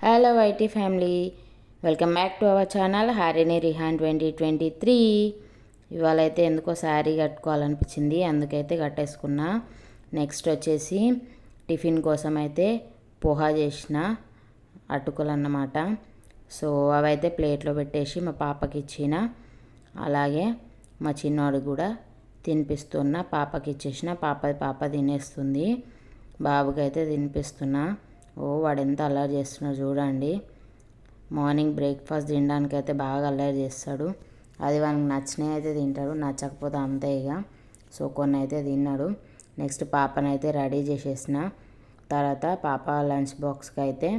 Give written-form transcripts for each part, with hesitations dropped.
Hello YT family, welcome back to our channel Harini Rihan 2023. ఇవాళ అయితే ఎందుకో శారీ కట్టుకోవాలనిపించింది, అందుకైతే కట్టేసుకున్నా. నెక్స్ట్ వచ్చేసి టిఫిన్ కోసం అయితే పోహా చేసిన అటుకులు అన్నమాట. సో అవైతే ప్లేట్లో పెట్టేసి మా పాపకి ఇచ్చిన, అలాగే మా చిన్నోడు కూడా తినిపిస్తున్నా. పాపకి ఇచ్చేసిన, పాప తినేస్తుంది, బాబుకైతే తినిపిస్తున్నా. వాడు ఎంత అల్లరి చేస్తున్నాడు చూడండి. మార్నింగ్ బ్రేక్ఫాస్ట్ తినడానికి అయితే బాగా అల్లరి చేస్తాడు. అది వానికి నచ్చినవి అయితే తింటాడు, నచ్చకపోతే అంతే ఇక. సో కొన్ని అయితే తిన్నాడు. నెక్స్ట్ పాపనైతే రెడీ చేసేసిన తర్వాత పాప లంచ్ బాక్స్కి అయితే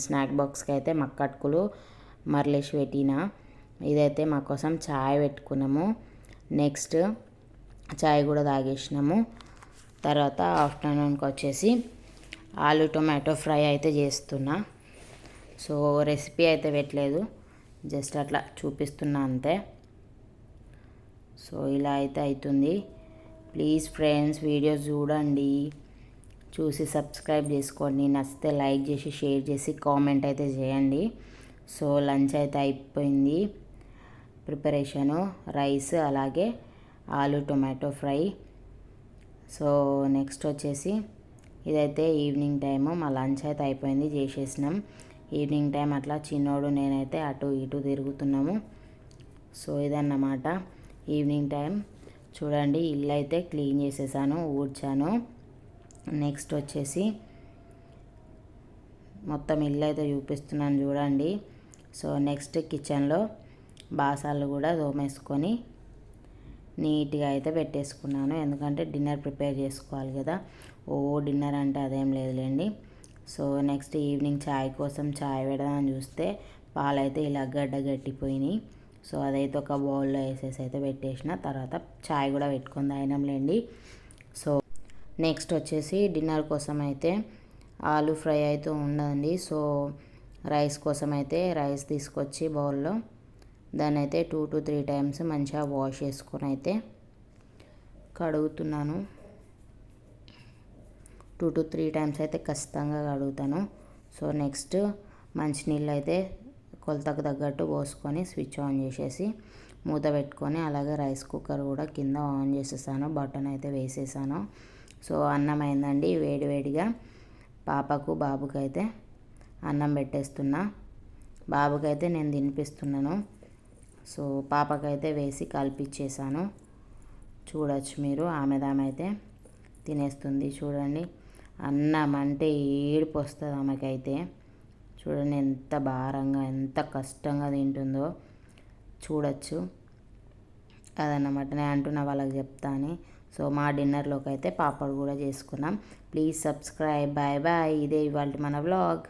స్నాక్ బాక్స్కి అయితే మక్కట్టుకులు మరలేసి పెట్టిన. ఇదైతే మా కోసం చాయ్ పెట్టుకున్నాము. నెక్స్ట్ చాయ్ కూడా తాగేసినాము. తర్వాత ఆఫ్టర్నూన్కి వచ్చేసి ఆలు టొమాటో ఫ్రై అయితే చేస్తున్నా. సో రెసిపీ అయితే పెట్టలేదు, జస్ట్ అట్లా చూపిస్తున్నా అంతే. సో ఇలా అయితే అవుతుంది. ప్లీజ్ ఫ్రెండ్స్ వీడియోస్ చూడండి, చూసి సబ్స్క్రైబ్ చేసుకోండి, నచ్చితే లైక్ చేసి షేర్ చేసి కామెంట్ అయితే చేయండి. సో లంచ్ అయితే అయిపోయింది, ప్రిపరేషను రైస్ అలాగే ఆలు టొమాటో ఫ్రై. సో నెక్స్ట్ వచ్చేసి ఇదైతే ఈవినింగ్ టైము, మా లంచ్ అయితే అయిపోయింది, చేసేసినాం. ఈవినింగ్ టైం అట్లా చిన్నోడు నేనైతే అటు ఇటు తిరుగుతున్నాము. సో ఇదన్నమాట ఈవినింగ్ టైం. చూడండి ఇల్లు అయితే క్లీన్ చేసేసాను, ఊడ్చాను. నెక్స్ట్ వచ్చేసి మొత్తం ఇల్లు అయితే చూపిస్తున్నాను చూడండి. సో నెక్స్ట్ కిచెన్లో బాసాలు కూడా తోమేసుకొని నీట్గా అయితే పెట్టేసుకున్నాను, ఎందుకంటే డిన్నర్ ప్రిపేర్ చేసుకోవాలి కదా. డిన్నర్ అంటే అదేం లేదులేండి. సో నెక్స్ట్ ఈవినింగ్ చాయ్ కోసం చాయ్ పెడదామని చూస్తే పాలైతే ఇలా గట్టిపోయినాయి. సో అదైతే ఒక బౌల్లో వేసేసి అయితే పెట్టేసిన, తర్వాత చాయ్ కూడా పెట్టుకొని తాగినాంలేండి. సో నెక్స్ట్ వచ్చేసి డిన్నర్ కోసం అయితే ఆలు ఫ్రై అయితే ఉండదండి. సో రైస్ కోసం అయితే రైస్ తీసుకొచ్చి బౌల్లో దాన్ని అయితే 2 to 3 times మంచిగా వాష్ చేసుకొని అయితే కడుగుతున్నాను. 2 to 3 times అయితే ఖచ్చితంగా కడుగుతాను. సో నెక్స్ట్ మంచినీళ్ళు అయితే కొలతకు తగ్గట్టు పోసుకొని స్విచ్ ఆన్ చేసేసి మూత పెట్టుకొని, అలాగే రైస్ కుక్కర్ కూడా కింద ఆన్ చేసేసాను, బటన్ అయితే వేసేసాను. సో అన్నం అయిందండి వేడివేడిగా. పాపకు బాబుకి అయితే అన్నం పెట్టేస్తున్నా, బాబుకైతే నేను తినిపిస్తున్నాను. సో పాపకైతే వేసి కలిపిచ్చేసాను, చూడొచ్చు మీరు. ఆమెదామైతే తినేస్తుంది చూడండి. అన్నం అంటే ఏడుపు వస్తుంది ఆమెకైతే. చూడండి ఎంత భారంగా ఎంత కష్టంగా తింటుందో చూడొచ్చు. అదన్నమాట నేను అంటున్నా వాళ్ళకి చెప్తాను. సో మా డిన్నర్లోకి అయితే పాపడ్ కూడా చేసుకున్నాం. Please subscribe. Bye bye. ఇదే ఇవాళ మన వ్లాగ్.